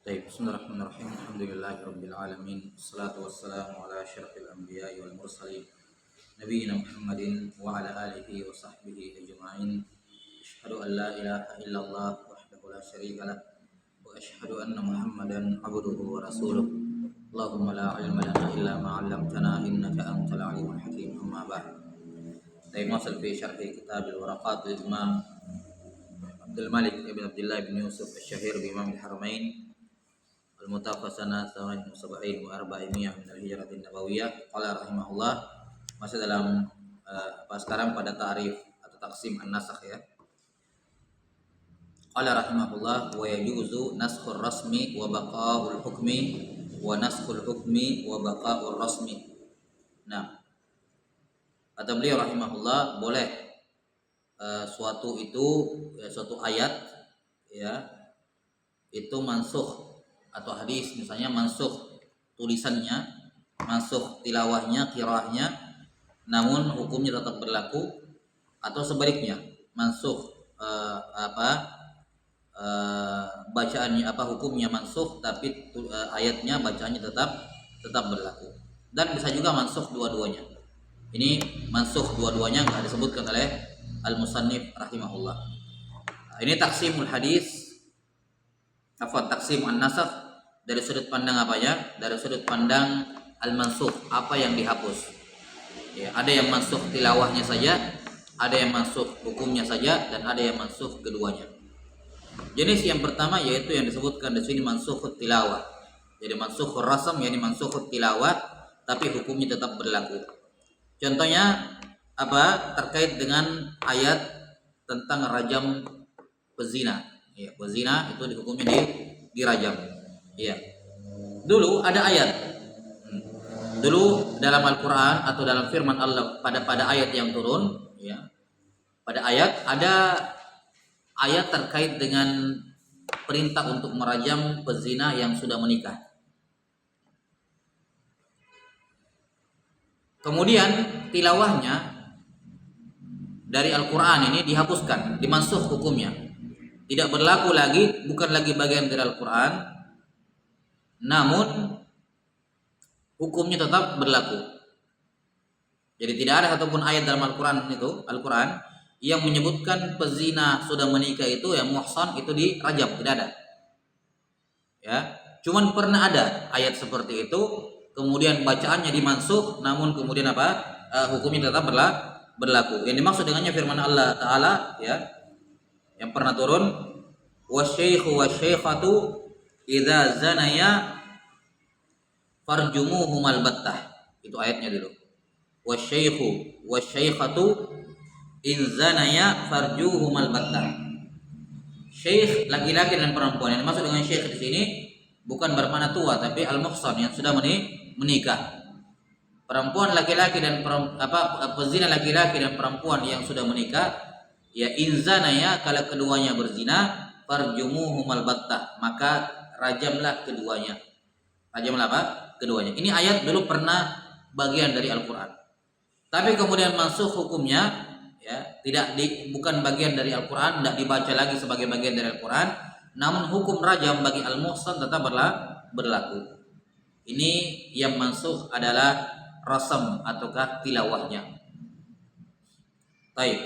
Baik, bismillahirrahmanirrahim. Alhamdulillahirabbil alamin. Wassalatu wassalamu ala asyrafil anbiya'i wal mursalin nabiyina Muhammadin wa ala alihi wa sahbihi ajma'in. Asyhadu an la ilaha illallah wahdahu la syarika lah wa asyhadu anna Muhammadan abduhu wa rasuluh. Allahumma la ilma lana illa ma 'allamtana innaka antal alimul hakim. Amma ba'd. Baik, masal fi syarhi kitab al-waraqat lil Imam Abdul Malik ibn Abdullah ibn Yusuf asy-Syahir bi Imam al-Haramain al-Mutawaffa sanah 79 wa 400 min al-Hijratin Nabawiyah. Qala rahimahullah, masih dalam sekarang pada ta'rif atau taksim an-nasakh ya. Qala rahimahullah, wa yajuzu naskhur rasmi wa baqa'ul hukmi wa naskhul hukmi wa baqa'ur rasmi. Nah, kata beliau rahimahullah, boleh suatu ayat ya itu mansukh atau hadis misalnya mansukh tulisannya, mansukh tilawahnya, qiraahnya, namun hukumnya tetap berlaku, atau sebaliknya mansukh bacaannya hukumnya mansukh tapi ayatnya bacaannya tetap berlaku. Dan bisa juga mansukh dua-duanya. Ini mansukh dua-duanya enggak disebutkan oleh al-musannif rahimahullah. Ini taksimul hadis, taksim an-nasakh dari sudut pandang apa ya? Dari sudut pandang al-mansukh, apa yang dihapus. Ya, ada yang mansukh tilawahnya saja, ada yang mansukh hukumnya saja, dan ada yang mansukh keduanya. Jenis yang pertama yaitu yang disebutkan di sini mansukhut tilawah. Jadi mansukhur rasm yakni mansukhut tilawah tapi hukumnya tetap berlaku. Contohnya apa? Terkait dengan ayat tentang rajam pezina. Ya, pezina itu dihukumnya dirajam. Ya. Dulu ada ayat. Dulu dalam Al-Qur'an atau dalam firman Allah pada ayat yang turun, ya. Pada ayat ada ayat terkait dengan perintah untuk merajam pezina yang sudah menikah. Kemudian tilawahnya dari Al-Quran ini dihapuskan, dimansukh hukumnya, tidak berlaku lagi, bukan lagi bagian dari Al-Quran, namun hukumnya tetap berlaku. Jadi tidak ada satupun ayat dalam Al-Quran yang menyebutkan pezina sudah menikah itu yang muhsan itu dirajam, tidak ada. Ya, cuman pernah ada ayat seperti itu, kemudian bacaannya dimansukh, namun kemudian hukumnya tetap berlaku. Yang dimaksud dengannya firman Allah Ta'ala ya, yang pernah turun, wasyaikhu wasyaikhatu idza zanaya farjumuhumal battah. Itu ayatnya dulu. Wasyaikhu wasyaikhatu in zanaya farjuhumal battah. Syekh laki-laki dan perempuan. Yang dimaksud dengan syekh di sini bukan bermakna tua, tapi al-muhsan yang sudah menikah. Perempuan laki-laki dan pezina laki-laki dan perempuan yang sudah menikah, ya inzanaya kalau keduanya berzina, farjumuhumal battah, maka rajamlah keduanya. Rajamlah keduanya. Ini ayat dulu pernah bagian dari Al-Qur'an. Tapi kemudian masuk hukumnya ya, bukan bagian dari Al-Qur'an, tidak dibaca lagi sebagai bagian dari Al-Qur'an, namun hukum rajam bagi al-muhsan tetap berlaku. Ini yang mansukh adalah rasam ataukah tilawahnya. Baik.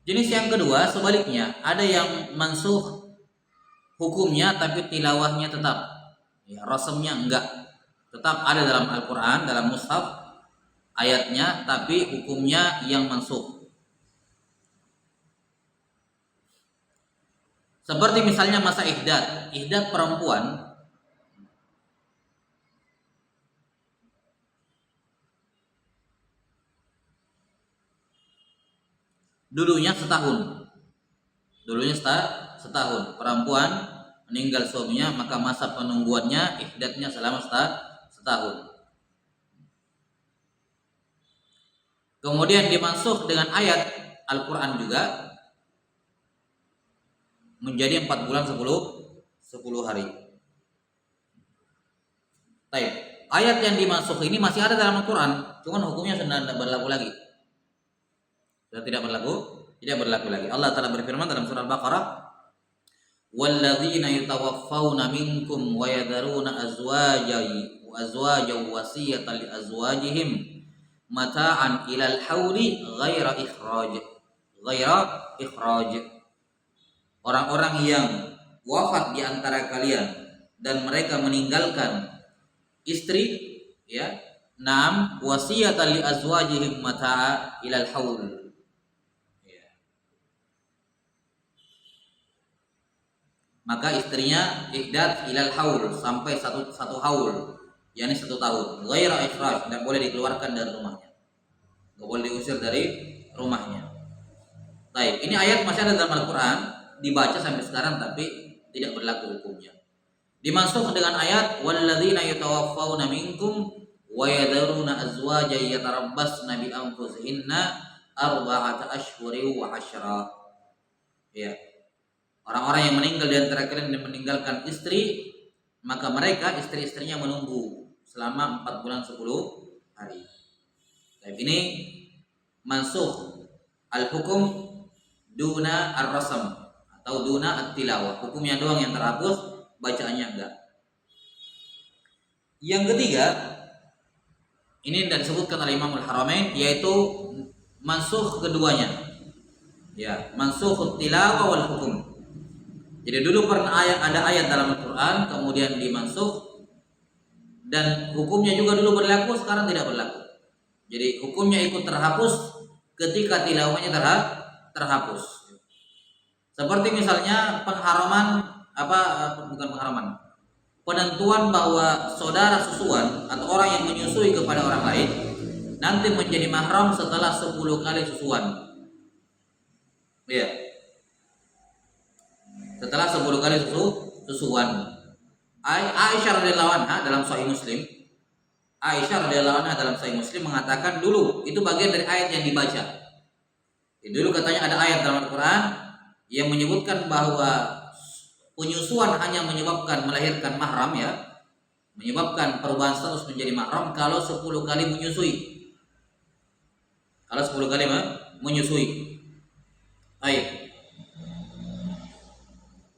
Jenis yang kedua sebaliknya, ada yang mansukh hukumnya tapi tilawahnya tetap. Ya, rasamnya enggak. Tetap ada dalam Al-Qur'an, dalam mushaf ayatnya, tapi hukumnya yang mansukh. Seperti misalnya masa ihdad perempuan dulunya setahun. Perempuan meninggal suaminya, maka masa penungguannya ihdadnya selama setahun. Kemudian dimansukh dengan ayat Al-Qur'an juga menjadi 4 bulan 10 hari. Baik. Ayat yang dimansukh ini masih ada dalam Al-Qur'an, cuman hukumnya sudah tidak berlaku lagi. Sudah tidak berlaku lagi. Allah Ta'ala berfirman dalam surah Al-Baqarah, walladzina yatawaffawna minkum wa yadharuna azwajan wasiyatan li azwajihim mata'an ilal hauli ghaira ikhraj. Orang-orang yang wafat di antara kalian dan mereka meninggalkan istri, ya, naam, wasiyatan li azwajihim mata'a ilal haul, ya. Maka istrinya ihdat ilal haul, sampai satu haul, yakni 1 tahun. Ghaira ikhraj, tidak boleh dikeluarkan dari rumahnya, tidak boleh diusir dari rumahnya. Baik, ini ayat masih ada dalam Al-Quran, dibaca sampai sekarang tapi tidak berlaku hukumnya. Dimansukh dengan ayat walladzina yatawaffawna minkum wa yadharuna azwajan yatarabbasna bi anfusihinna arba'ata ashhurin wa 'ashra. Ya. Orang-orang yang meninggal di antara kalian dan meninggalkan istri, maka mereka istri-istrinya menunggu selama 4 bulan 10 hari. Baik, ini mansukh al-hukum duna ar-rasam atau duna at-tilawah. Hukumnya doang yang terhapus, bacaannya enggak. Yang ketiga, ini yang disebutkan oleh Imam Al-Haramain, yaitu mansukh keduanya. Ya, mansukh tilawah wal hukum. Jadi dulu pernah ada ayat dalam Al-Quran, kemudian dimansukh, dan hukumnya juga dulu berlaku, sekarang tidak berlaku. Jadi hukumnya ikut terhapus ketika tilawahnya terhapus. Seperti misalnya penentuan bahwa saudara susuan atau orang yang menyusui kepada orang lain nanti menjadi mahram setelah 10 kali susuan. Iya. Setelah 10 kali susuan. Aisyah radhiyallahu anha dalam Sahih Muslim, mengatakan dulu itu bagian dari ayat yang dibaca. Dulu katanya ada ayat dalam Al-Quran yang menyebutkan bahwa penyusuan hanya menyebabkan melahirkan mahram, ya, menyebabkan perubahan status menjadi mahram kalau 10 kali menyusui. Kalau 10 kali menyusui. Baik.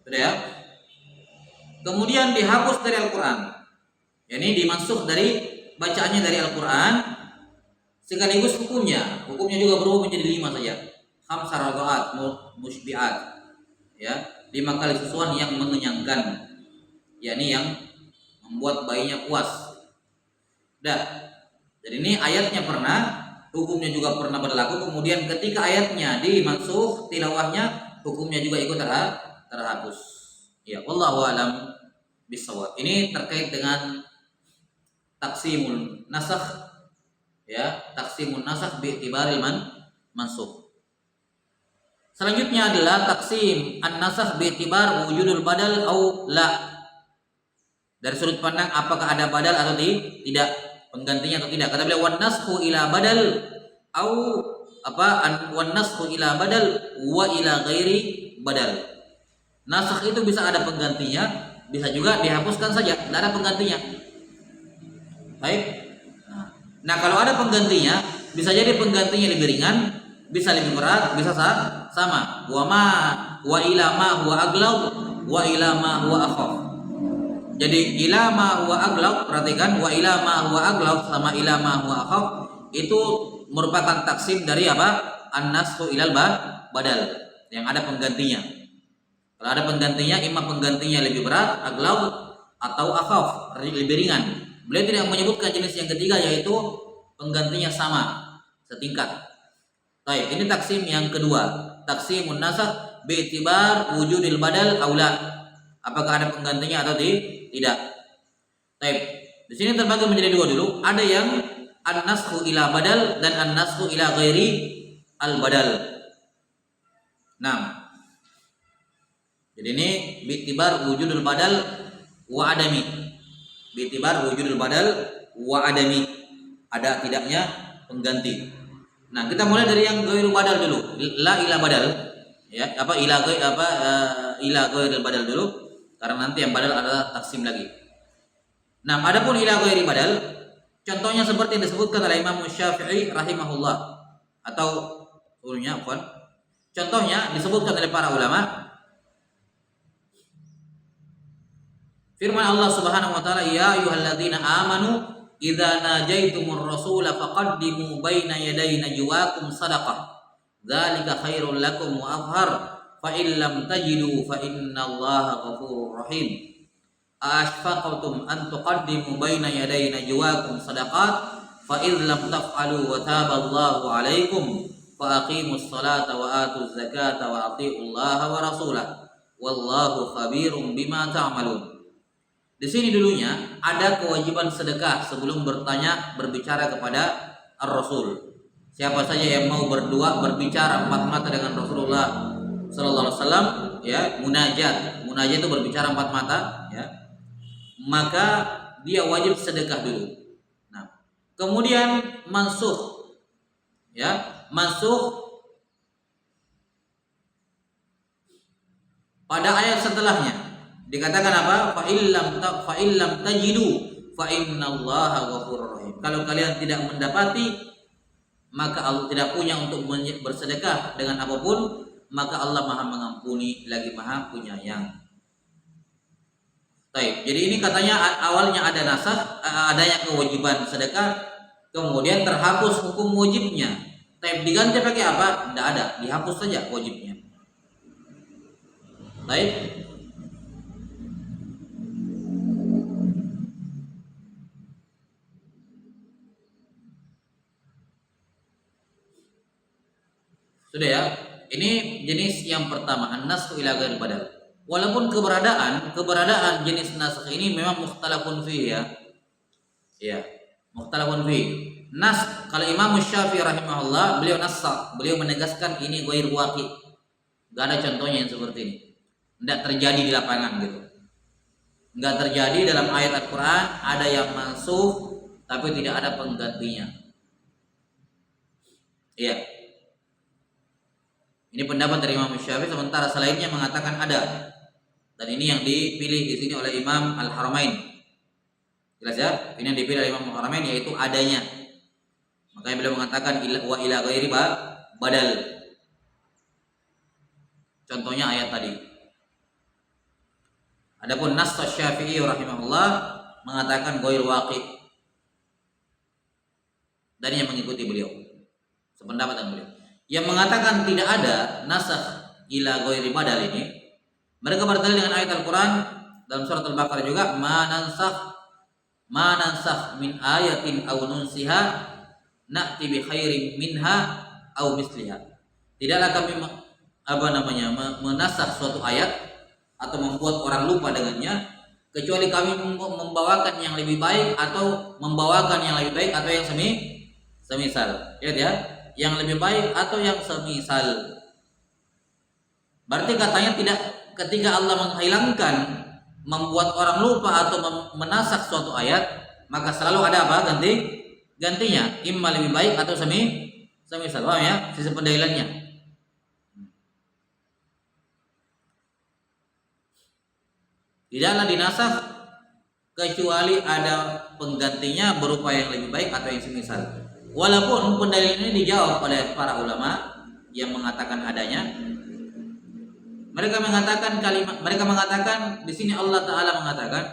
Sudah, ya. Kemudian dihapus dari Al-Quran. Ini dimansukh dari bacaannya dari Al-Quran, sekaligus hukumnya juga berubah menjadi 5 saja. Khamsar radha'at musybi'at, ya, 5 kali susuan yang mengenyangkan, yakni yang membuat bayinya puas. Jadi ini ayatnya pernah, hukumnya juga pernah berlaku. Kemudian ketika ayatnya dimansukh, tilawahnya, hukumnya juga ikut terhapus. Ya, wallahu a'lam bishawab. Ini terkait dengan taqsimul nasakh, ya, taqsimun nasakh bi'tibaril mansukh. Selanjutnya adalah taksim an-nasakh bi'tibar wujudul badal au la. Dari sudut pandang apakah ada badal atau tidak, penggantinya atau tidak. Kata beliau wan naskhu ila badal au wan naskhu ila badal wa ila ghairi badal. Nasakh itu bisa ada penggantinya, bisa juga dihapuskan saja, tidak ada penggantinya. Baik. Nah, kalau ada penggantinya, bisa jadi penggantinya lebih ringan, bisa lebih berat, bisa sama. Wa ila ma huwa aglaw wa ila ma huwa akhaf. Jadi ila ma huwa aglaw, perhatikan, wa ila ma huwa aglaw sama ila ma huwa akhaf itu merupakan taksim dari apa? An-nasxu ilal badal, yang ada penggantinya. Kalau ada penggantinya, imam penggantinya lebih berat, aglaw, atau akhaf, lebih ringan. Beliau tidak menyebutkan jenis yang ketiga, yaitu penggantinya sama, setingkat. Baik, ini taksim yang kedua, taksimun nasakh bi'tibar wujudil badal aula. Apakah ada penggantinya atau tidak? Baik, di sini terbagi menjadi 2 dulu. Ada yang an-naskhu ila badal dan an-naskhu ila ghairi al-badal. Nah, jadi ini bi'tibar wujudul badal wa adami. Bi'tibar wujudul badal wa adami. Ada tidaknya pengganti. Nah, kita mulai dari yang ghairu badal dulu. La ila badal, ya, ila ghairil badal dulu, karena nanti yang badal adalah taksim lagi. Nah, adapun ila ghairi badal, contohnya seperti yang disebutkan oleh Imam Syafi'i rahimahullah, atau contohnya disebutkan oleh para ulama. Firman Allah Subhanahu wa taala, "Ya ayyuhalladzina amanu idza najaitumur rasula faqaddimu baina yaday najwakum shadaqah. Dzalika khairul lakum wa athhar. Fa in lam tajidu fa innallaha ghafurur rahim. Ashfaqtum an tuqaddimu baina yaday najwakum shadaqat fa in lam taf'alu wa taballahu 'alaikum fa aqimus salata wa atuz zakata wa atiullaha wa rasulah. Wallahu khabirum bima ta'malun." Di sini dulunya ada kewajiban sedekah sebelum berbicara kepada Ar-Rasul. Siapa saja yang mau berbicara empat mata dengan Rasulullah sallallahu alaihi wasallam, ya, munajat itu berbicara empat mata, ya, maka dia wajib sedekah dulu. Nah, kemudian mansuh, ya, mansuh pada ayat setelahnya dikatakan apa? Fa illam tajidu fa innallaha ghafurur rahim. Kalau kalian tidak mendapati, maka Allah tidak punya untuk bersedekah dengan apapun, maka Allah Maha mengampuni lagi Maha penyayang. Baik, jadi ini katanya awalnya ada nasakh, adanya kewajiban sedekah, kemudian terhapus hukum wajibnya. Tapi diganti pakai apa? Tidak ada, dihapus saja wajibnya. Baik. Sudah ya, ini jenis yang pertama, an-nasakh ila ghairil badal. Walaupun keberadaan jenis nasakh ini memang mukhtalafun fihi, ya. Ya, mukhtalafun fihi. Nas, kalau Imam Syafi'i rahimahullah, beliau nasakh, beliau menegaskan ini ghair waqi'. Enggak ada contohnya yang seperti ini. Tidak terjadi di lapangan gitu. Enggak terjadi dalam ayat Al-Qur'an ada yang mansuh tapi tidak ada penggantinya. Iya. Ini pendapat dari Imam Syafi'i, sementara selainnya mengatakan ada. Dan ini yang dipilih di sini oleh Imam Al-Haramain. Jelas ya? Ini yang dipilih oleh Imam Al-Haramain yaitu adanya. Makanya beliau mengatakan wa ila ghairi badal. Contohnya ayat tadi. Adapun nas Syafi'i rahimahullah mengatakan ghair waqi'. Dan yang mengikuti beliau. Sependapat dengan beliau. Yang mengatakan tidak ada nasakh ila ghairi badal ini, mereka berdalil dengan ayat Al-Qur'an dalam surat Al-Baqarah juga, ma nansakh min ayatin aw nunsiha na'ti bi khairin minha aw misliha. Tidaklah kami menasakh suatu ayat atau membuat orang lupa dengannya, kecuali kami membawakan yang lebih baik atau membawakan yang lebih baik atau yang semisal. Lihat ya, yang lebih baik atau yang semisal. Berarti katanya tidak, ketika Allah menghilangkan, membuat orang lupa atau menasakh suatu ayat, maka selalu ada apa? Gantinya, imma lebih baik atau semisal. Paham ya? Sisi pendalilannya. Tidaklah dinasakh kecuali ada penggantinya berupa yang lebih baik atau yang semisal. Walaupun pendalilan ini dijawab oleh para ulama yang mengatakan adanya, mereka mengatakan di sini Allah Taala mengatakan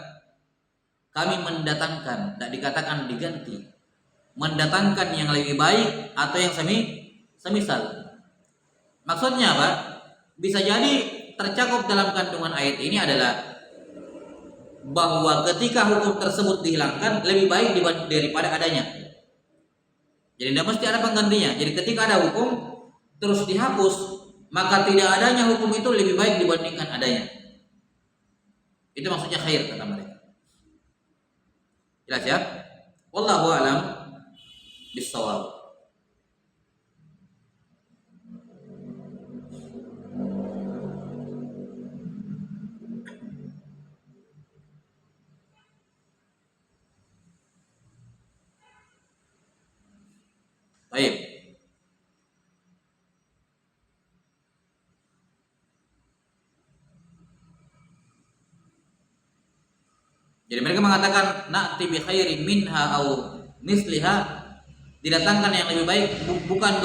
kami mendatangkan, tidak dikatakan diganti, mendatangkan yang lebih baik atau yang semisal. Maksudnya apa? Bisa jadi tercakup dalam kandungan ayat ini adalah bahwa ketika hukum tersebut dihilangkan lebih baik daripada adanya. Jadi tidak mesti ada penggantinya. Jadi ketika ada hukum terus dihapus, maka tidak adanya hukum itu lebih baik dibandingkan adanya. Itu maksudnya khair kata mereka. Jelas ya? Wallahu a'lam bissawab. Baik. Jadi mereka mengatakan na'ti bi khairin minha au misliha, didatangkan yang lebih baik, bukan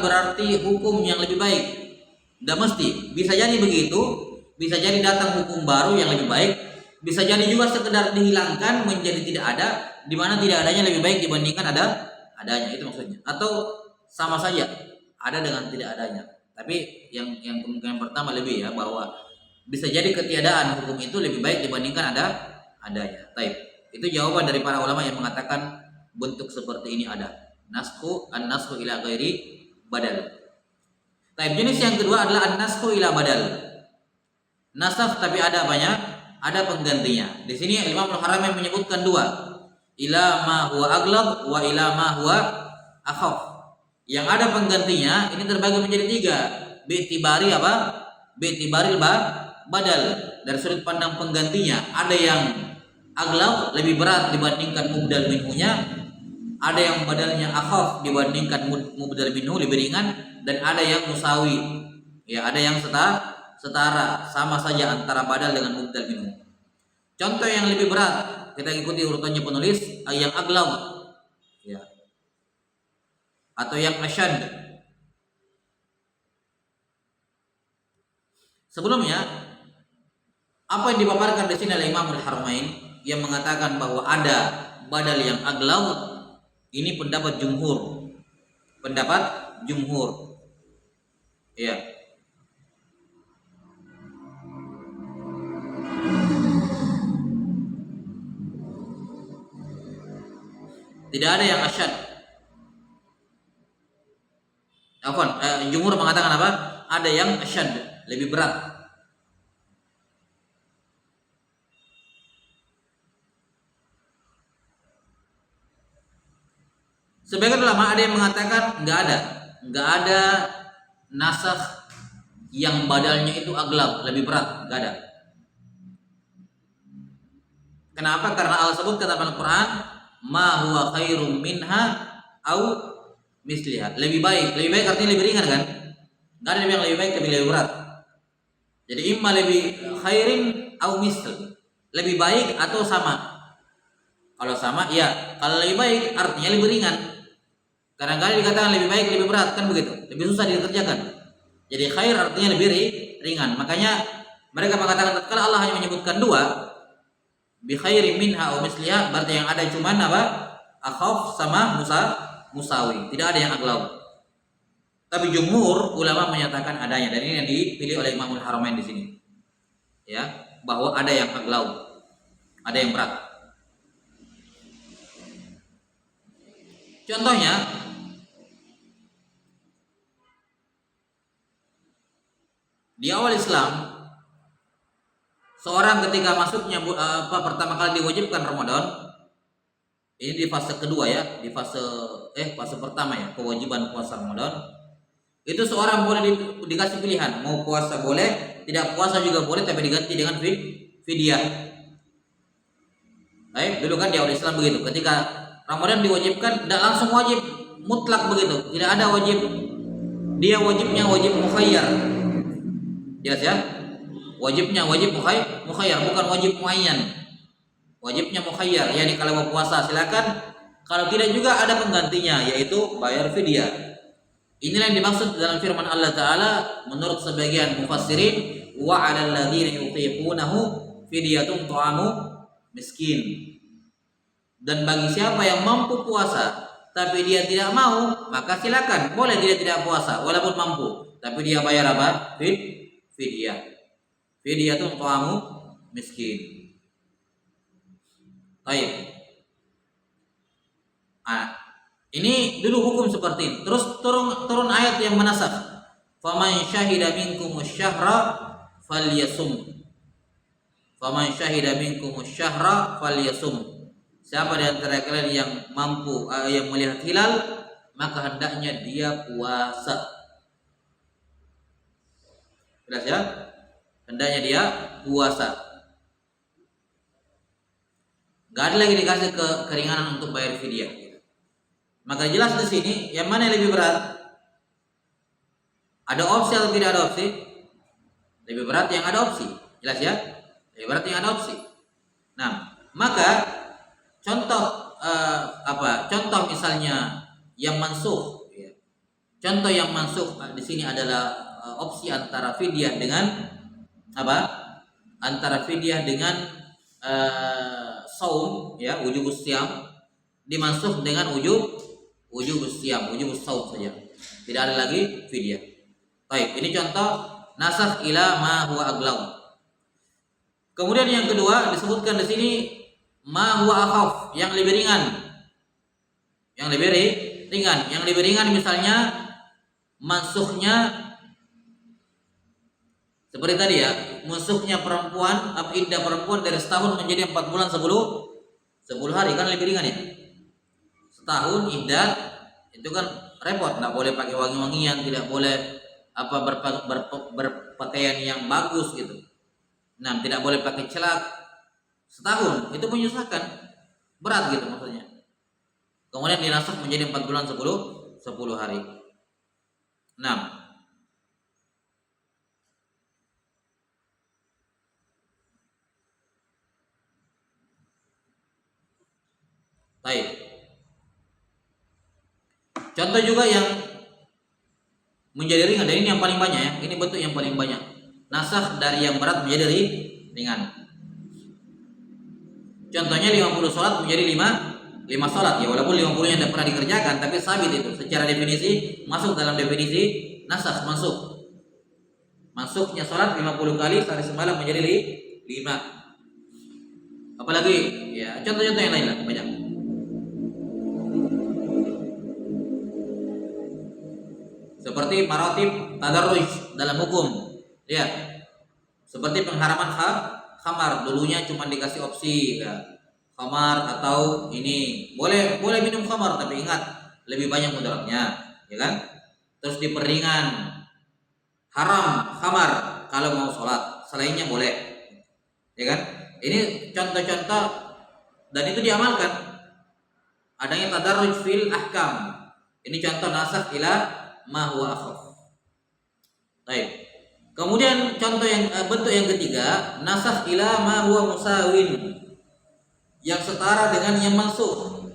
berarti hukum yang lebih baik. Tidak mesti. Bisa jadi begitu, bisa jadi datang hukum baru yang lebih baik, Bisa jadi juga sekedar dihilangkan menjadi tidak ada, di mana tidak adanya lebih baik dibandingkan adanya, itu maksudnya. Atau sama saja ada dengan tidak adanya. Tapi yang kemungkinan pertama lebih ya, bahwa bisa jadi ketiadaan hukum itu lebih baik dibandingkan adanya. Taib. Itu jawaban dari para ulama yang mengatakan bentuk seperti ini ada. An-naskhu ila ghairi badal. Taib. Jenis yang kedua adalah an-naskhu ila badal. Nasakh tapi ada apanya? Ada penggantinya. Di sini Imam Al-Haramain menyebutkan dua. Ila ma huwa aglab wa ila ma huwa akhaf. Yang ada penggantinya ini terbagi menjadi tiga. Bi'tibari apa? Bi'tibaril badal. Dari sudut pandang penggantinya, ada yang aglab lebih berat dibandingkan mubdal minhunya, ada yang badalnya akhaf dibandingkan mubdal minhu lebih ringan, dan ada yang musawi. Ya, ada yang setara, sama saja antara badal dengan mubdal minhu. Contoh yang lebih berat, kita ikuti urutannya penulis, yang aglab, ya, atau yang asyad. Sebelumnya, apa yang dipaparkan di sini oleh Imam Al-Haramain yang mengatakan bahwa ada badal yang aglab, ini pendapat jumhur. Pendapat jumhur. Ya. Tidak ada yang asyad. Jumhur mengatakan apa? Ada yang asyad, lebih berat. Sebagian ulama ada yang mengatakan nggak ada nasakh yang badalnya itu aglab, lebih berat, nggak ada. Kenapa? Karena Allah sebutkan dalam Al-Quran, ma huwa khairum minha au misliha. Lebih baik artinya lebih ringan kan? Nggak ada yang lebih baik tapi lebih berat. Jadi imma lebih khairin au misl, lebih baik atau sama. Kalau sama, ya. Kalau lebih baik artinya lebih ringan. Kadang-kadang dikatakan lebih baik, lebih berat, kan begitu. Lebih susah dikerjakan. Jadi khair artinya lebih ringan. Makanya mereka mengatakan kalau Allah hanya menyebutkan dua, bi khairin minha au misliha, berarti yang ada cuma apa? Akhaf sama musawi. Tidak ada yang aglab. Tapi jumhur ulama menyatakan adanya, dan ini yang dipilih oleh Imam Al-Haramain di sini. Ya, bahwa ada yang aglab. Ada yang berat. Contohnya, di awal Islam, seorang ketika masuknya pertama kali diwajibkan Ramadan, ini di fase kedua ya, di fase pertama ya, kewajiban puasa Ramadan, itu seorang boleh dikasih pilihan, mau puasa boleh, tidak puasa juga boleh, tapi diganti dengan fidyah. Baik, dulu kan di awal Islam begitu. Ketika Ramadan diwajibkan, tidak langsung wajib mutlak begitu, tidak ada wajib. Dia wajibnya wajib mukhayyar. Jelas ya? Wajibnya wajib mukhayyar, bukan wajib muayyan. Wajibnya mukhayyar, yakni kalau mau puasa silakan, kalau tidak juga ada penggantinya, yaitu bayar fidyah. Inilah yang dimaksud dalam firman Allah Ta'ala menurut sebagian mufassirin, wa 'alal ladzina yutiqunahu fidyatun ta'amu miskin. Dan bagi siapa yang mampu puasa tapi dia tidak mau, maka silakan, boleh dia tidak puasa walaupun mampu, tapi dia bayar apa? Fidyah. Fidyah itu ta'amu miskin. Baik. Ini dulu hukum seperti ini. Terus turun ayat yang menasakh. Faman syahida minkumus syahra falyasum. Faman syahida minkumus syahra falyasum. Siapa di antara kalian yang mampu yang melihat hilal, maka hendaknya dia puasa. Jelas ya? Hendaknya dia puasa. Gak ada lagi dikasih keringanan untuk bayar fidyah. Maka jelas di sini yang mana yang lebih berat? Ada opsi atau tidak ada opsi? Lebih berat yang ada opsi. Jelas ya? Lebih berat yang ada opsi. Nah, maka contoh contoh misalnya yang mansukh, ya. Contoh yang mansukh di sini adalah opsi antara fidyah dengan apa? Antara fidyah dengan saum ya, wujubus siam dimansukh dengan wujubus siam, wujubus saum saja. Tidak ada lagi fidyah. Baik, ini contoh nasakh ila ma huwa aglaw. Kemudian yang kedua disebutkan di sini ma huwa akhaf, yang lebih ringan. Yang lebih ringan, yang lebih ringan misalnya mansukhnya seperti tadi ya, mansukhnya perempuan, iddah perempuan dari setahun menjadi 4 bulan 10 hari, kan lebih ringan ya. Setahun iddah itu kan repot, nggak boleh pakai wangi-wangian, tidak boleh berpakaian yang bagus gitu. Nah, tidak boleh pakai celak. Setahun itu menyusahkan, berat gitu maksudnya. Kemudian dinasakh menjadi 4 bulan 10 hari. 6. Baik. Contoh juga yang menjadi ringan, dan ini yang paling banyak ya. Ini bentuk yang paling banyak. Nasakh dari yang berat menjadi ringan. Contohnya 50 sholat menjadi 5 sholat ya, walaupun 50 yang tidak pernah dikerjakan, tapi sabit itu secara definisi masuk dalam definisi nasakh, masuknya sholat 50 kali sehari semalam menjadi 5. Apalagi ya, contoh-contoh yang lain lah banyak. Seperti maratib tadarruj dalam hukum ya, seperti pengharaman khamar, dulunya cuma dikasih opsi ya, khamar atau ini boleh minum khamar, tapi ingat lebih banyak mudaratnya ya kan. Terus diperingan haram khamar kalau mau sholat, selainnya boleh ya kan. Ini contoh-contoh dan itu diamalkan, adanya tadarruj fil ahkam. Ini contoh nasakh ila ma huwa akhaf. Baik. Kemudian contoh yang bentuk yang ketiga, nasakh ila ma huwa musawin, yang setara dengan yang mansukh.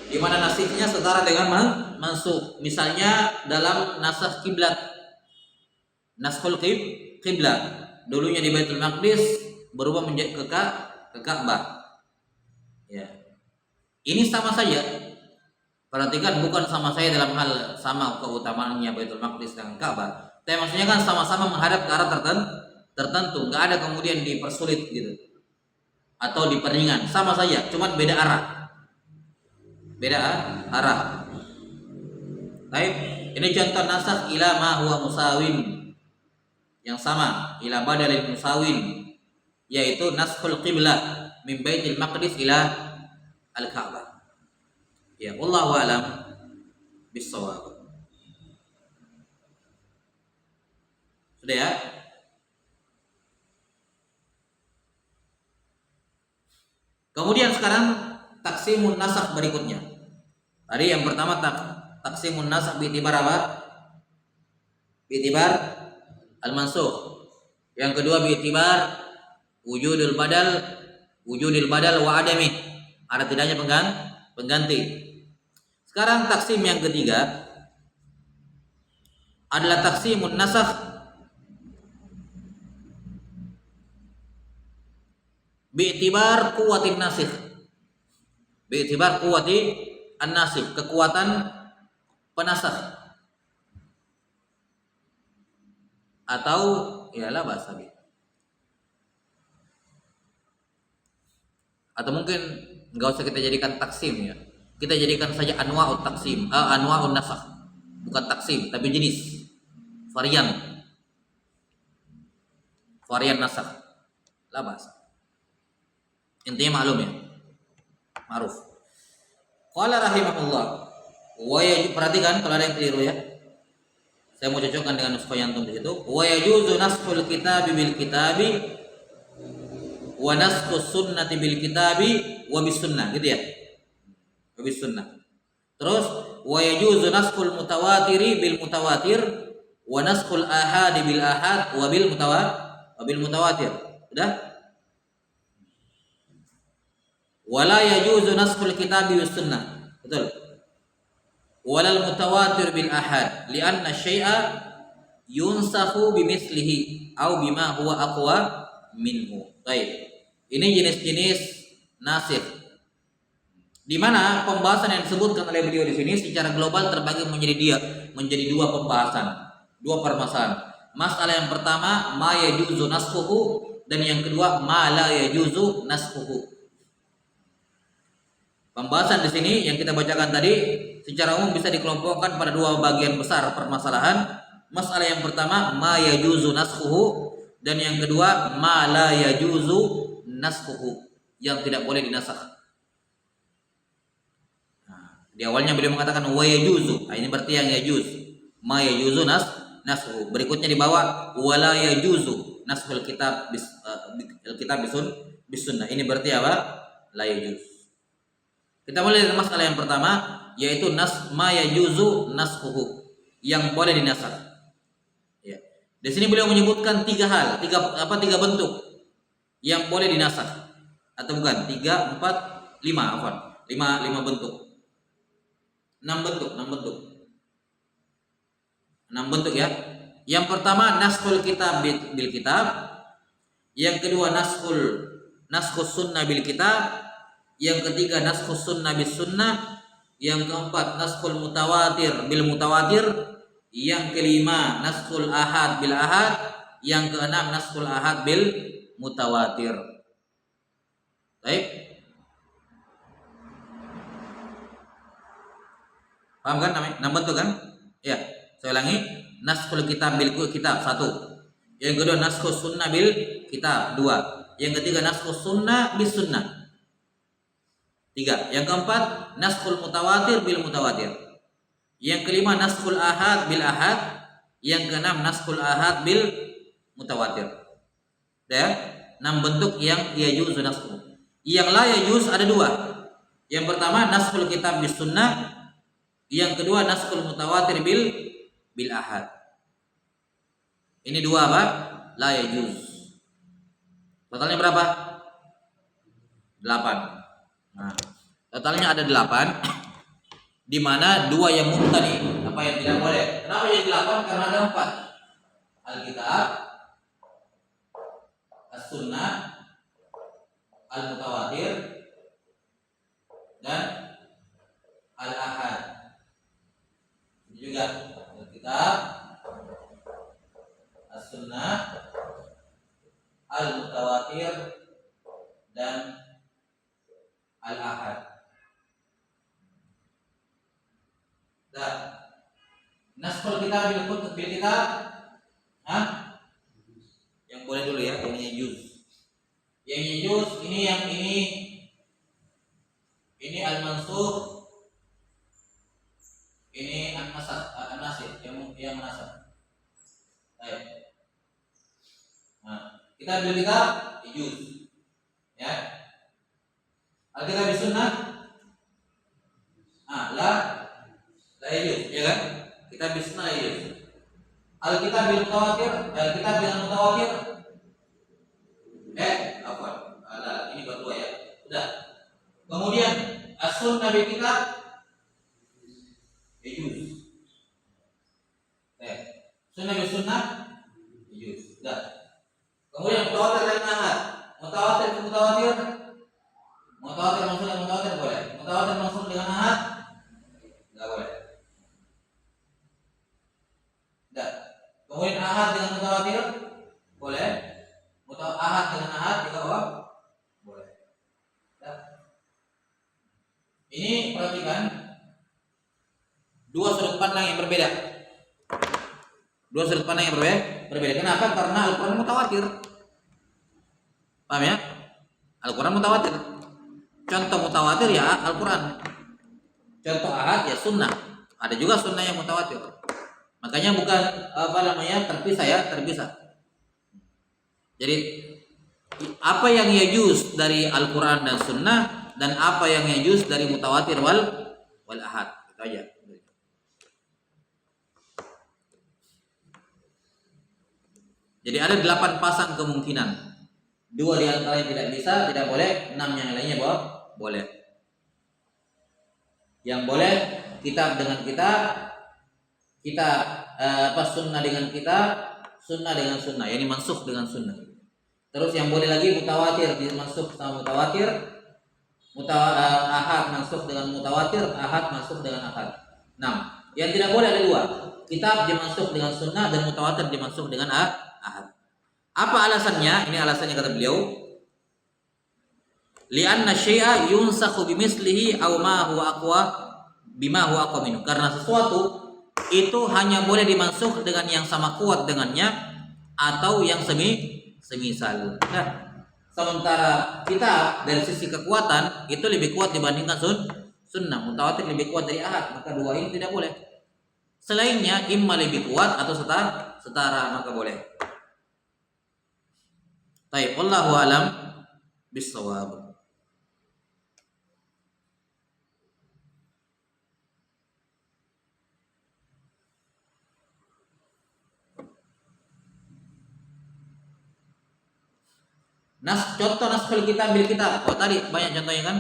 Di mana nasihnya setara dengan mansukh. Misalnya dalam nasakh kiblat, naskhul kiblat, dulunya di Baitul Maqdis berubah menjadi ke Ka'bah. Ya. Ini sama saja. Perhatikan, bukan sama saya dalam hal sama keutamaannya Baitul Maqdis dengan Ka'bah. Tapi maksudnya kan sama-sama menghadap ke arah tertentu, nggak ada kemudian dipersulit gitu atau diperingan, sama saja, cuma beda arah. Baik, ini contoh nasakh ila ma huwa musawin, yang sama, ila badalin musawin, yaitu naskhul qiblah min Baitul Maqdis ila al-Ka'bah. Ya, wallahu a'lam bissawab. Sudah ya? Kemudian sekarang taksimun nasakh berikutnya. Tadi yang pertama taksimun nasakh bi'tibar apa? Bi'tibar al-mansukh. Yang kedua bi'tibar wujudul badal wa adami. Ada tidaknya pengganti. Sekarang taksim yang ketiga adalah taksimun nasakh bi'tibar quwwatin nasikh. Bi'tibar quwwati an-nasikh, kekuatan penasakh. Atau ialah bahasa dia. Atau mungkin enggak usah kita jadikan taksim ya. Kita jadikan saja anwa'ut taksim, anwa'un nasakh. Bukan taksim, tapi jenis, varian nasakh. Lah bahasa. Intinya maklum ya, ma'ruf. Qala rahimahullah, perhatikan kalau ada yang keliru ya, saya mau cocokkan dengan nuskha yang di situ. Wa yajuzu naskhul kitabi bil kitabi wa naskhus sunnati bil kitabi wa bis sunnah, gitu ya, wa bis sunnah. Terus wa yajuzu naskhul mutawatiri bil mutawatir wa naskhul ahadi bil ahad wa bil mutawatir. Udah? Wala yajuzu naskhul kitabi was sunnah. Betul. Walal mutawatir bil ahad li'anna syai'a yunsakhu bimithlihi aw bima huwa aqwa minhu. Baik. Ini jenis-jenis nasikh, di mana pembahasan yang disebutkan oleh beliau di sini secara global terbagi menjadi dua pembahasan, dua permasalahan. Masalah yang pertama ma yajuzu naskhuhu, dan yang kedua ma la yajuzu naskhuhu. Pembahasan di sini yang kita bacakan tadi secara umum bisa dikelompokkan pada dua bagian besar permasalahan. Masalah yang pertama ma yajuzu naskhuhu, dan yang kedua ma la yajuzu naskhuhu, yang tidak boleh dinasakh. Nah, di awalnya beliau mengatakan wa yajuzu, ini berarti yang yajuz. Ma yajuzu naskhuhu. Berikutnya di bawah wala yajuzu naskhul kitab bisunnah. Ini berarti apa? La yajuz. Kita mulai dari masalah yang pertama, yaitu ma yajuzu naskhuhu, yang boleh dinasakh. Ya. Di sini beliau menyebutkan tiga bentuk yang boleh dinasakh, atau bukan 3, 4, 5 5 bentuk. 6 bentuk ya. Yang pertama naskhul kitab bil kitab, yang kedua naskhus sunnah bil kitab, yang ketiga naskhus sunnah bis sunnah, yang keempat naskhul mutawatir bil mutawatir, yang kelima naskhul ahad bil ahad, yang keenam naskhul ahad bil mutawatir. Baik. Paham kan namanya? 6 bentuk kan? Ya, saya ulangi. Naskhul kitab bil kitab 1. Yang kedua naskhus sunnah bil kitab 2. Yang ketiga naskhus sunnah bis sunnah 3. Yang keempat naskhul mutawatir bil mutawatir. Yang kelima naskhul ahad bil ahad. Yang keenam naskhul ahad bil mutawatir. Ya, 6 bentuk yang yajuz naskhu. Yang la yajuz ada 2. Yang pertama naskhul kitab bis sunnah, yang kedua naskhul mutawatir bil ahad. Ini 2 apa? La yajuz. Totalnya berapa? 8. Nah, totalnya ada 8, di mana 2 yang mubtadi, apa yang tidak boleh. Kenapa jadi 8? Karena ada 4. Alkitab, as-sunnah, al-mutawatir, dan al-ahad. Ini juga alkitab, as-sunnah, al-mutawatir, dan al-ahad. Dan naskhul kitab bil kitab, yang boleh dulu ya, yang yajuz. Yang yajuz ini al-mansukh, ini an-nasikh, yang menasakh. Baik. Nah, kita bil kitab yajuz. Ya. Alkitab bis sunnah la yajuz, ya kan? Kitab bis sunnah la yajuz. Alkitab bil mutawatir, alkitab bil mutawatir ini berdua ya. Sudah. Kemudian as-sunnah bil kitab yajuz. Sunnah bil sunnah yajuz. Sudah. Kemudian mutawatir dan ahad. Mutawatir ke mutawatir, mutawatir maksud dengan mutawatir boleh. Mutawatir maksud dengan ahad enggak boleh. Enggak. Kemudian ahad dengan mutawatir boleh. Ahad dengan ahad juga boleh. Enggak. Ini perhatikan 2 sudut pandang yang berbeda. 2 sudut pandang yang berbeda. Kenapa? Karena Al-Qur'an mutawatir. Paham ya? Al-Qur'an mutawatir. Contoh mutawatir ya Al-Qur'an. Contoh ahad ya sunnah. Ada juga sunnah yang mutawatir. Makanya bukan terpisah. Jadi apa yang yajuz dari Al-Qur'an dan sunnah, dan apa yang yajuz dari mutawatir wal ahad. Itu aja. Jadi ada 8 pasang kemungkinan. 2 di antaranya tidak bisa, tidak boleh. 6 yang lainnya boleh. Yang boleh kitab dengan kitab, sunnah dengan kitab, sunnah dengan sunnah. Yani mansukh dengan sunnah. Terus yang boleh lagi mutawatir dimasuk sama mutawatir, ahad masuk dengan mutawatir, ahad masuk dengan ahad. Nah, yang tidak boleh ada dua. Kitab dimasuk dengan sunnah dan mutawatir dimasuk dengan ahad. Apa alasannya? Ini alasannya kata beliau. Li'anna syai'a yunsakhu bimislihi aw ma huwa aqwa bima huwa aqwa minhu. Karena sesuatu itu hanya boleh dimasuk dengan yang sama kuat dengannya atau yang semisal. Nah, sementara kita dari sisi kekuatan itu lebih kuat dibandingkan sunnah, mutawatir lebih kuat dari ahad, maka dua ini tidak boleh. Selainnya imma lebih kuat atau setara maka boleh. Baik, wallahu alam bissawab. Contoh naskul kitab bil kitab. Oh tadi banyak contohnya kan.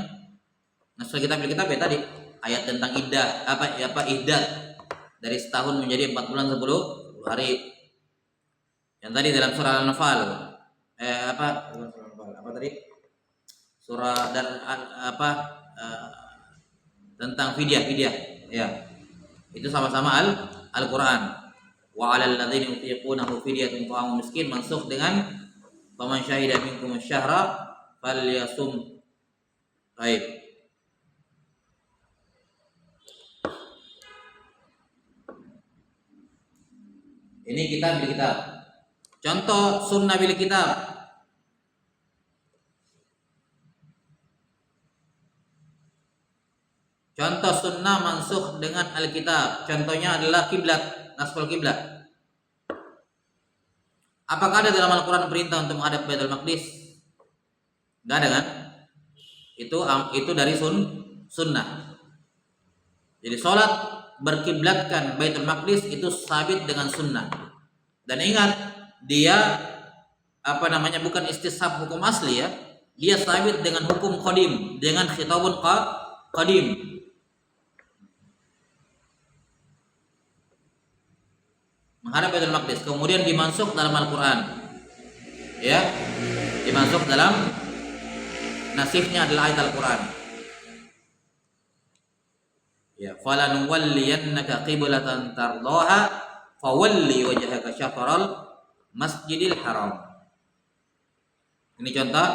Naskul kitab bil kitab ya tadi ayat tentang iddah apa iddat dari setahun menjadi 4 bulan 10 hari. Yang tadi dalam surah Al-Anfal apa tadi? Surah dan tentang fidyah ya. Itu sama-sama Al-Qur'an. Wa 'alal ladzina yutiqunahu fidyatun ta'amu miskin mansukh dengan faman syahida minkum asy-syahra falyasum. Baik. Ini kitab bil kitab. Contoh sunnah bil kitab. Contoh sunnah mansukh dengan Alkitab. Contohnya adalah kiblat, naskul kiblat. Apakah ada dalam Al-Quran perintah untuk menghadap Baitul Maqdis? Tidak ada kan? Itu dari sunnah. Jadi sholat berkiblatkan Baitul Maqdis itu sabit dengan sunnah. Dan ingat, dia bukan istishab hukum asli ya. Dia sabit dengan hukum qadim, dengan khitabun qadim. Menghadap Baitul Maqdis, kemudian dimasuk dalam Al-Quran, ya, dimasuk dalam nasihnya adalah ayat Al-Quran, ya, falanuwalliyannaka qiblatan tardaha fawalli wajhaka syatral masjidil haram. Ini contoh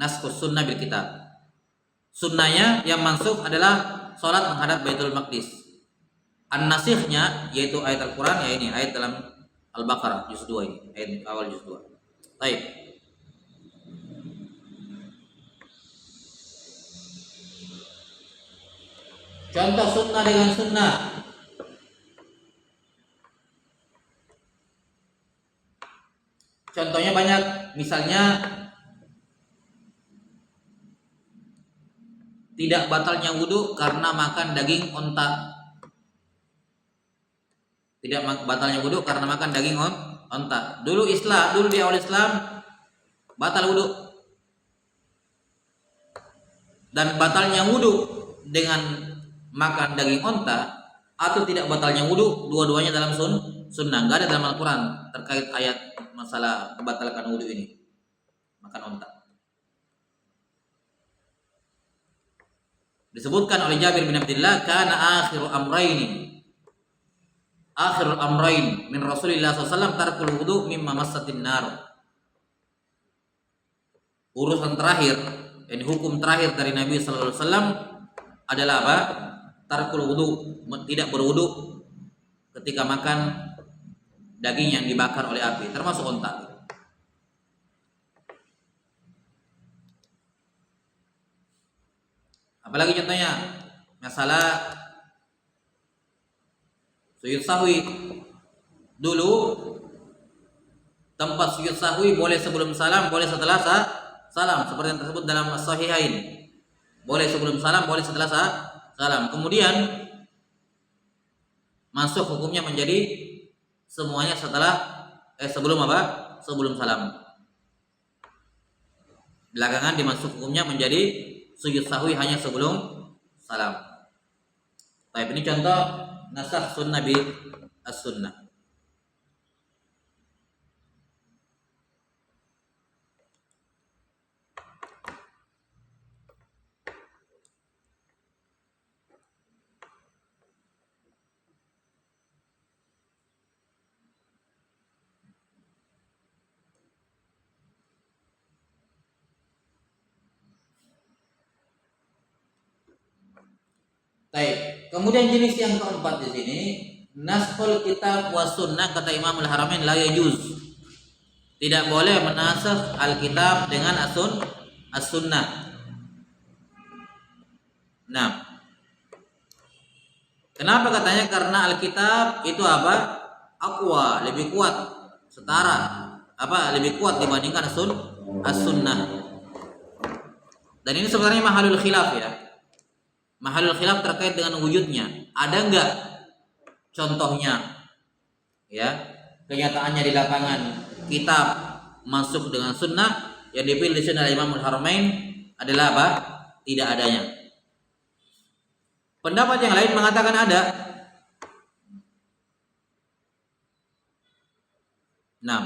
naskhus sunnah bil kitab. Sunnahnya yang masuk adalah salat menghadap Baitul Maqdis. An-nasikhnya yaitu ayat Al-Quran, ya ini ayat dalam Al-Baqarah juz 2 ini, ayat awal juz 2. Baik. Contoh sunnah dengan sunnah. Contohnya banyak, misalnya tidak batalnya wudu karena makan daging onta. Tidak batalnya wudu karena makan daging onta. Dulu di awal Islam batal wudu. Dan batalnya wudu dengan makan daging onta atau tidak batalnya wudu, dua-duanya dalam sunnah. Enggak ada dalam Al-Quran terkait ayat masalah membatalkan wudu ini, makan onta. Disebutkan oleh Jabir bin Abdullah, kana akhirul amrain min Rasulillah SAW tarkul wudu mimma massatin nar. Urusan terakhir, ini hukum terakhir dari Nabi SAW adalah apa? Tarkul wudu, tidak berwudu ketika makan daging yang dibakar oleh api, termasuk onta. Apalagi contohnya masalah sujud sahwi. Dulu tempat sujud sahwi boleh sebelum salam, boleh setelah salam, seperti yang tersebut dalam As-Sahihain. Boleh sebelum salam, boleh setelah salam. Kemudian masuk hukumnya menjadi semuanya sebelum apa? Sebelum salam. Belakangan dimasuk hukumnya menjadi sujud sahwi hanya sebelum salam. Baik, ini contoh nasakh sunnah bi as-sunnah. Baik. Kemudian jenis yang keempat di sini, naskhul kitab was sunnah, kata Imam Al-Haramain la yajuz. Tidak boleh menasakh Alkitab dengan as-sunnah. Nah, kenapa katanya? Karena Alkitab itu apa? Aqwa, lebih kuat, setara, lebih kuat dibandingkan as-sunnah. Dan ini sebenarnya mahalul khilaf ya. Mahalul khilaf terkait dengan wujudnya. Ada enggak contohnya? Ya, kenyataannya di lapangan kitab masuk dengan sunnah, yang dipilih di sini oleh Imam Al-Haramain adalah apa? Tidak adanya. Pendapat yang lain mengatakan ada. Nah,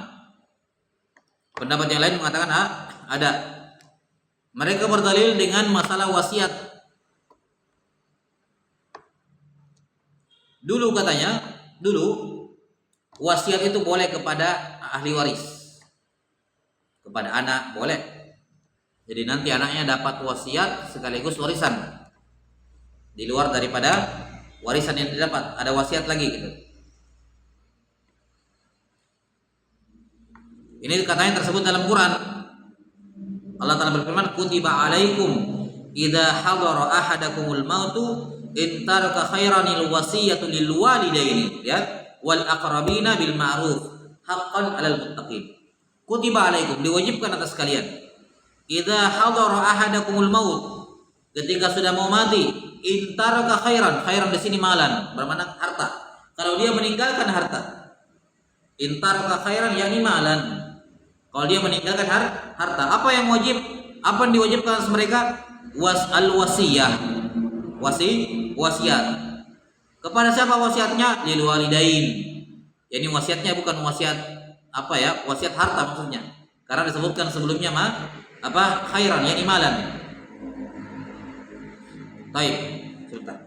pendapat yang lain mengatakan ada. Mereka berdalil dengan masalah wasiat. Dulu katanya, wasiat itu boleh kepada ahli waris, kepada anak boleh. Jadi nanti anaknya dapat wasiat sekaligus warisan di luar daripada warisan yang didapat, ada wasiat lagi gitu. Ini katanya tersebut dalam Quran. Allah Ta'ala berfirman, kutiba alaikum idza hadara ahadakumul mautu in taraka khairanil wasiyatu lil walidaini ya wal aqrabina bil ma'ruf haqqan 'alal muttaqin. Kutiba alaikum, diwajibkan atas kalian. Idza hadara ahadakumul maut, ketika sudah mau mati, in taraka khairan di sini malan, bermakna harta. Kalau dia meninggalkan harta, in taraka khairan yakni malan. Kalau dia meninggalkan harta, apa yang wajib? Apa yang diwajibkan atas mereka? Wasiyah. Wasiat. Kepada siapa wasiatnya? Lil walidain. Yani wasiatnya bukan wasiat wasiat harta maksudnya. Karena disebutkan sebelumnya khairan yakni malan. Baik, sebentar.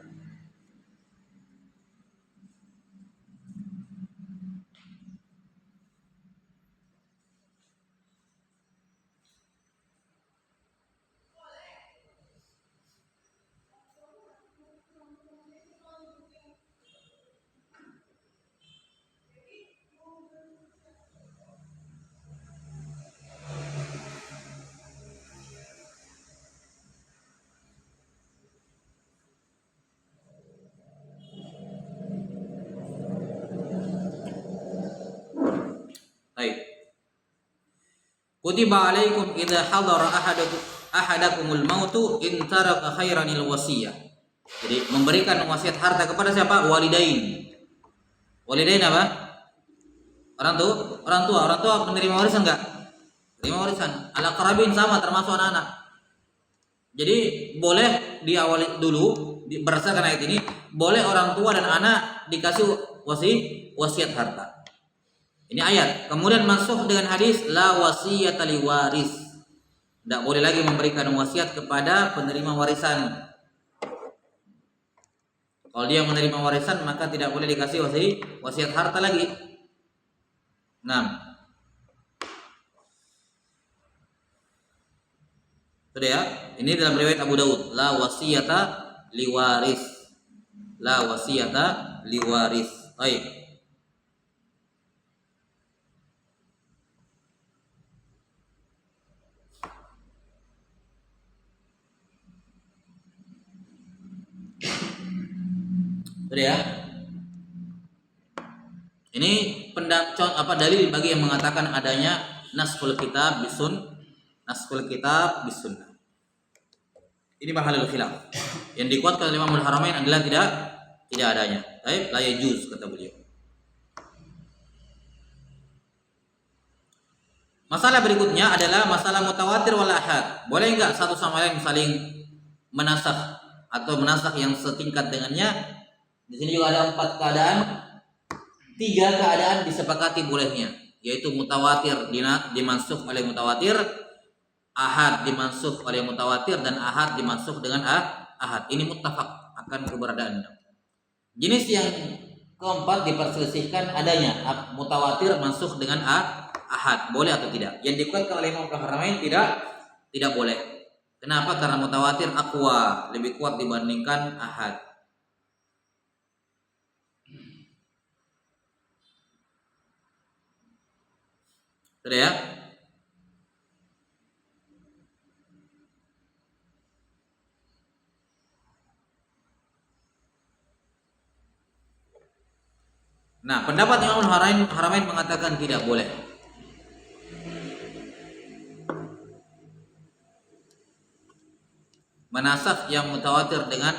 Kutiba alaikum idza hadara ahadakumul mautu in taraka khairanil wasiyah. Jadi memberikan wasiat harta kepada siapa? Walidain. Walidain apa? Orang tua menerima warisan enggak? Menerima warisan. Al-aqrabin sama termasuk anak-anak. Jadi boleh di awal dulu berdasarkan ayat ini, boleh orang tua dan anak dikasih wasiat harta. Ini ayat. Kemudian masuk dengan hadis la wasiyata li waris. Tidak boleh lagi memberikan wasiat kepada penerima warisan. Kalau dia menerima warisan maka tidak boleh dikasih wasiat harta lagi. 6. Sudah ya? Ini dalam riwayat Abu Daud, la wasiyata li waris. La wasiyata li waris. Baik. Sudah ya? Ini dalil bagi yang mengatakan adanya naskhul kitab bisun, naskhul kitab bisunnah. Ini mahalul khilaf. Yang dikuatkan oleh Imam Al-Haramain adalah tidak adanya. Baik, la yajuz kata beliau. Masalah berikutnya adalah masalah mutawatir wal ahad. Boleh enggak satu sama lain saling menasakh atau menasakh yang setingkat dengannya? Di sini juga ada 4 keadaan. 3 keadaan disepakati bolehnya, yaitu mutawatir dimansukh oleh mutawatir, ahad dimansukh oleh mutawatir, dan ahad dimansukh dengan ahad. Ini muttafaq akan keberadaannya. Jenis yang keempat diperselisihkan adanya mutawatir mansukh dengan ahad, boleh atau tidak. Yang dikuatkan oleh Imam Al-Haramain tidak boleh. Kenapa? Karena mutawatir aqwa, lebih kuat dibandingkan ahad. Sudah ya? Nah, pendapat Imam Haramain mengatakan tidak boleh. Menasakh yang mutawatir dengan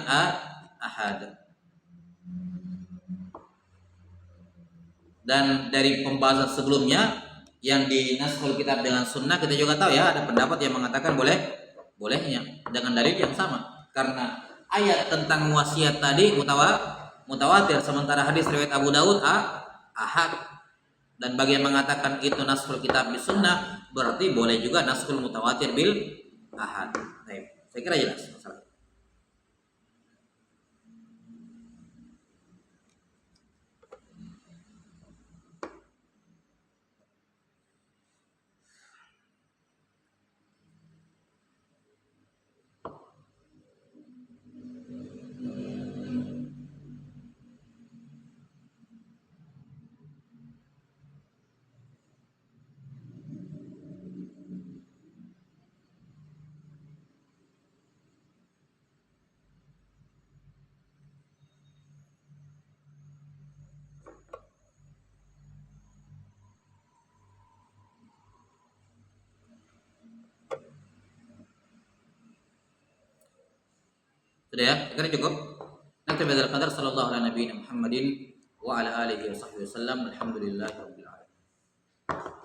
ahad. Dan dari pembahasan sebelumnya yang di Naskhul Kitab dengan Sunnah, kita juga tahu ya ada pendapat yang mengatakan bolehnya dengan dalil yang sama, karena ayat tentang wasiat tadi mutawatir, sementara hadis riwayat Abu Daud ahad. Dan bagi yang mengatakan itu Naskhul Kitab bis Sunnah, berarti boleh juga Naskhul mutawatir bil ahad. Baik, saya kira jelas masalah. Sudah ya, saya kira cukup. Nanti badzal qadar sallallahu alaihi Muhammadin wa ala alihi wa sahbihi wasallam. Alhamdulillahirabbil alamin.